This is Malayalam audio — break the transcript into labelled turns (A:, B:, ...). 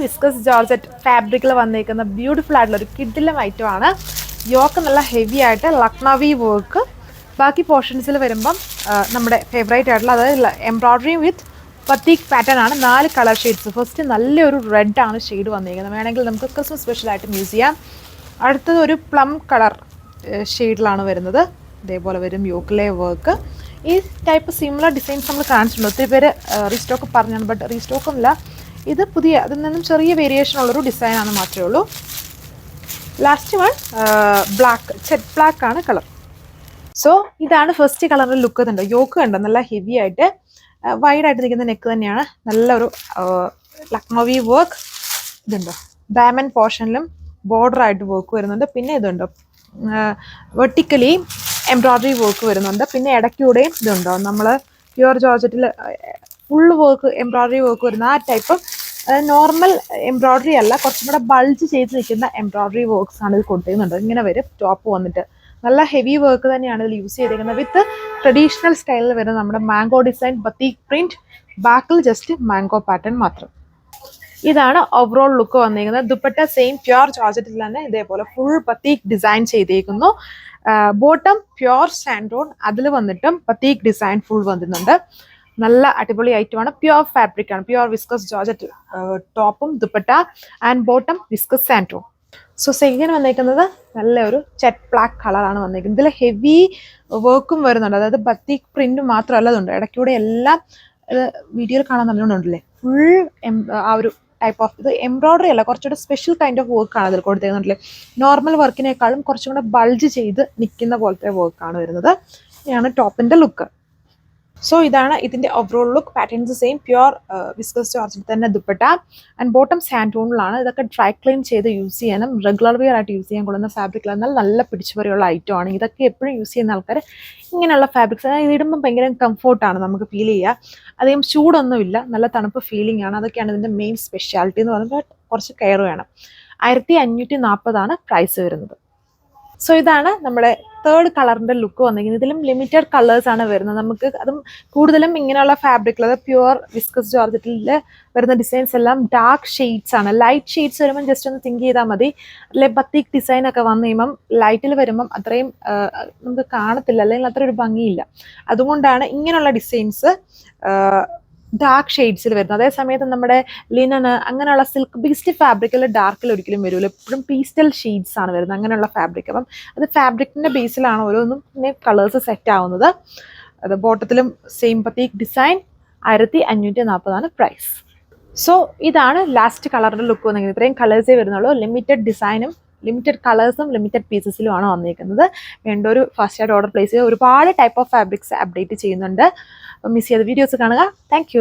A: വിസ്കസ് ജോർജറ്റ് ഫാബ്രിക്കിൽ വന്നിരിക്കുന്ന ബ്യൂട്ടിഫുൾ ആയിട്ടുള്ള ഒരു കിഡിലം ഐറ്റം ആണ്. യോക്ക് നല്ല ഹെവി ആയിട്ട് ലക്നവി വർക്ക്. ബാക്കി പോർഷൻസിൽ വരുമ്പം നമ്മുടെ ഫേവറേറ്റ് ആയിട്ടുള്ള അതായത് എംബ്രോയ്ഡറി വിത്ത് പത്തീക് പാറ്റേൺ ആണ്. 4 കളർ ഷെയ്ഡ്സ്. ഫസ്റ്റ് നല്ലൊരു റെഡ് ആണ് ഷെയ്ഡ് വന്നിരിക്കുന്നത്. വേണമെങ്കിൽ നമുക്ക് ക്രിസ്മസ് സ്പെഷ്യലായിട്ട് യൂസ് ചെയ്യാം. അടുത്തത് ഒരു പ്ലം കളർ ഷെയ്ഡിലാണ് വരുന്നത്. ഇതേപോലെ വരും യോക്കിലെ വർക്ക്. ഈ ടൈപ്പ് സിമിലർ ഡിസൈൻസ് നമ്മൾ കാണിച്ചിട്ടുണ്ട്. ഒത്തിരി പേര് റീസ്റ്റോക്ക് പറഞ്ഞാണ്, ബട്ട് റീസ്റ്റോക്കൊന്നുമില്ല. ഇത് പുതിയ അതിൽ നിന്നും ചെറിയ വേരിയേഷൻ ഉള്ളൊരു ഡിസൈനാണ് മാത്രമേ ഉള്ളൂ. ലാസ്റ്റ് വൺ ബ്ലാക്ക്, ചെറ്റ് ബ്ലാക്ക് ആണ് കളർ. സോ ഇതാണ് ഫസ്റ്റ് കളറിൻ്റെ ലുക്ക്. ഇതുണ്ട് യോക്ക് കണ്ടോ, നല്ല ഹെവി ആയിട്ട് വൈഡായിട്ട് നിൽക്കുന്ന നെക്ക് തന്നെയാണ്. നല്ലൊരു ലക്നവി വർക്ക്. ഇതുണ്ടോ ഡയമണ്ട് പോർഷനിലും ബോർഡറായിട്ട് വർക്ക് വരുന്നുണ്ട്. പിന്നെ ഇതുണ്ടോ വെർട്ടിക്കലി എംബ്രോയ്ഡറി വർക്ക് വരുന്നുണ്ട്. പിന്നെ ഇടയ്ക്കൂടെയും ഇതുണ്ടോ നമ്മൾ പ്യുവർ ജോർജറ്റിൽ ഫുള്ള് വർക്ക് എംബ്രോയ്ഡറി വർക്ക് വരുന്ന ആ ടൈപ്പ് നോർമൽ എംബ്രോയ്ഡറി അല്ല, കുറച്ചും കൂടെ ബൾജ് ചെയ്ത് നിൽക്കുന്ന എംബ്രോയ്ഡറി വർക്ക്സ് ആണ് ഇത് കൊടുത്തിരുന്നുണ്ട്. ഇങ്ങനെ വരും ടോപ്പ് വന്നിട്ട്. നല്ല ഹെവി വർക്ക് തന്നെയാണ് ഇതിൽ യൂസ് ചെയ്തിരിക്കുന്നത്. വിത്ത് ട്രഡീഷണൽ സ്റ്റൈലിൽ വരുന്ന നമ്മുടെ മാംഗോ ഡിസൈൻ ബത്തീക് പ്രിന്റ്. ബാക്കിൽ ജസ്റ്റ് മാംഗോ പാറ്റേൺ മാത്രം. ഇതാണ് ഓവറോൾ ലുക്ക് വന്നിരിക്കുന്നത്. ദുപ്പട്ട സെയിം പ്യുവർ ജോർജറ്റിൽ തന്നെ ഇതേപോലെ ഫുൾ ബത്തീക് ഡിസൈൻ ചെയ്തിരിക്കുന്നു. ബോട്ടം പ്യുവർ സാൻഡോൺ, അതിൽ വന്നിട്ടും ബത്തീക് ഡിസൈൻ ഫുൾ വന്നിട്ടുണ്ട്. നല്ല അടിപൊളി ഐറ്റമാണ്. പ്യുവർ ഫാബ്രിക് ആണ്. പ്യുവർ വിസ്കസ് ജോർജറ്റ് ടോപ്പും dupatta and bottom viscose santoon. So second വന്നിരിക്കുന്നത് നല്ലൊരു ചെറ്റ് ബ്ലാക്ക് കളറാണ് വന്നിരിക്കുന്നത്. ഇതിൽ ഹെവി വർക്കും വരുന്നുണ്ട്. അതായത് ബത്തീക് പ്രിന്റ് മാത്രമല്ല ഇതുണ്ട്. ഇടയ്ക്കൂടെ എല്ലാം വീഡിയോയിൽ കാണാൻ നല്ലോണമുണ്ടല്ലേ. ഫുൾ ആ ഒരു ടൈപ്പ് ഓഫ് ഇത് എംബ്രോയ്ഡറി അല്ല, കുറച്ചുകൂടെ സ്പെഷ്യൽ കൈൻഡ് ഓഫ് വർക്കാണ് അതിൽ കൊടുത്തിരുന്നുണ്ടല്ലേ. നോർമൽ വർക്കിനേക്കാളും കുറച്ചും കൂടെ ബൾജ് ചെയ്ത് നിൽക്കുന്ന പോലത്തെ വർക്കാണ് വരുന്നത്. ഇതാണ് ടോപ്പിൻ്റെ ലുക്ക്. സോ ഇതാണ് ഇതിൻ്റെ overall look. Patterns same pure viscose georgette തന്നെ ദുപ്പട്ട ആൻഡ് ബോട്ടം സാൻഡോണിലാണ്. ഇതൊക്കെ ഡ്രൈ ക്ലീൻ ചെയ്ത് യൂസ് ചെയ്യാനും റെഗുലർ വെയർ ആയിട്ട് യൂസ് ചെയ്യാൻ കൊള്ളുന്ന ഫാബ്രിക്കിൽ എന്നാൽ നല്ല പിടിച്ചുപറിയുള്ള ഐറ്റമാണ്. ഇതൊക്കെ എപ്പോഴും യൂസ് ചെയ്യുന്ന ആൾക്കാർ ഇങ്ങനെയുള്ള ഫാബ്രിക്സ് ഇതിടുമ്പം ഭയങ്കര കംഫോർട്ടാണ് നമുക്ക് ഫീൽ ചെയ്യുക. അധികം ചൂടൊന്നുമില്ല, നല്ല തണുപ്പ് ഫീലിംഗ് ആണ്. അതൊക്കെയാണ് ഇതിൻ്റെ മെയിൻ സ്പെഷ്യാലിറ്റി എന്ന് പറയുമ്പോൾ. കുറച്ച് കെയർ വേണം. 1540 പ്രൈസ് വരുന്നത്. സോ ഇതാണ് നമ്മുടെ തേർഡ് കളറിൻ്റെ ലുക്ക് വന്നിരിക്കുന്നത്. ഇതിലും ലിമിറ്റഡ് കളേഴ്സ് ആണ് വരുന്നത്. നമുക്ക് അതും കൂടുതലും ഇങ്ങനെയുള്ള ഫാബ്രിക്കിൽ, അത് പ്യുവർ വിസ്കസ് ജോർജറ്റിൽ വരുന്ന ഡിസൈൻസ് എല്ലാം ഡാർക്ക് ഷെയ്ഡ്സ് ആണ്. ലൈറ്റ് ഷെയ്ഡ്സ് വരുമ്പം ജസ്റ്റ് ഒന്ന് തിങ്ക് ചെയ്താൽ മതി. അല്ലെ ബത്തീക് ഡിസൈൻ ഒക്കെ വന്നു കഴിയുമ്പം ലൈറ്റിൽ വരുമ്പം അത്രയും നമുക്ക് കാണത്തില്ല, അല്ലെങ്കിൽ അത്ര ഒരു ഭംഗിയില്ല. അതുകൊണ്ടാണ് ഇങ്ങനെയുള്ള ഡിസൈൻസ് ഡാർക്ക് ഷെയ്ഡ്സിൽ വരുന്നത്. അതേസമയത്ത് നമ്മുടെ ലിനന് അങ്ങനെയുള്ള സിൽക്ക് ബേസ്ഡ് ഫാബ്രിക്കിൽ ഡാർക്കിൽ ഒരിക്കലും വരില്ല. എപ്പോഴും പീസ്റ്റൽ ഷെയ്ഡ്സ് ആണ് വരുന്നത് അങ്ങനെയുള്ള ഫാബ്രിക്. അപ്പം അത് ഫാബ്രിക്കിൻ്റെ ബേസിലാണ് ഓരോന്നും പിന്നെ കളേഴ്സ് സെറ്റ് ആവുന്നത്. അത് ബോട്ടത്തിലും same batik design 1540 price. So ഇതാണ് ലാസ്റ്റ് കളറിൻ്റെ ലുക്ക് വന്നിരിക്കുന്നത്. ഇത്രയും കളേഴ്സേ വരുന്നുള്ളൂ. ലിമിറ്റഡ് ഡിസൈനും ലിമിറ്റഡ് കളേഴ്സും ലിമിറ്റഡ് പീസസിലുമാണ് വന്നിരിക്കുന്നത്. വേണ്ട ഒരു ഫസ്റ്റ് ആയിട്ട് ഓർഡർ പ്ലേസ് ചെയ്യുക. ഒരുപാട് ടൈപ്പ് ഓഫ് ഫാബ്രിക്സ് അപ്ഡേറ്റ് ചെയ്യുന്നുണ്ട്. മിസ് ചെയ്ത വീഡിയോസ് കാണുക. താങ്ക്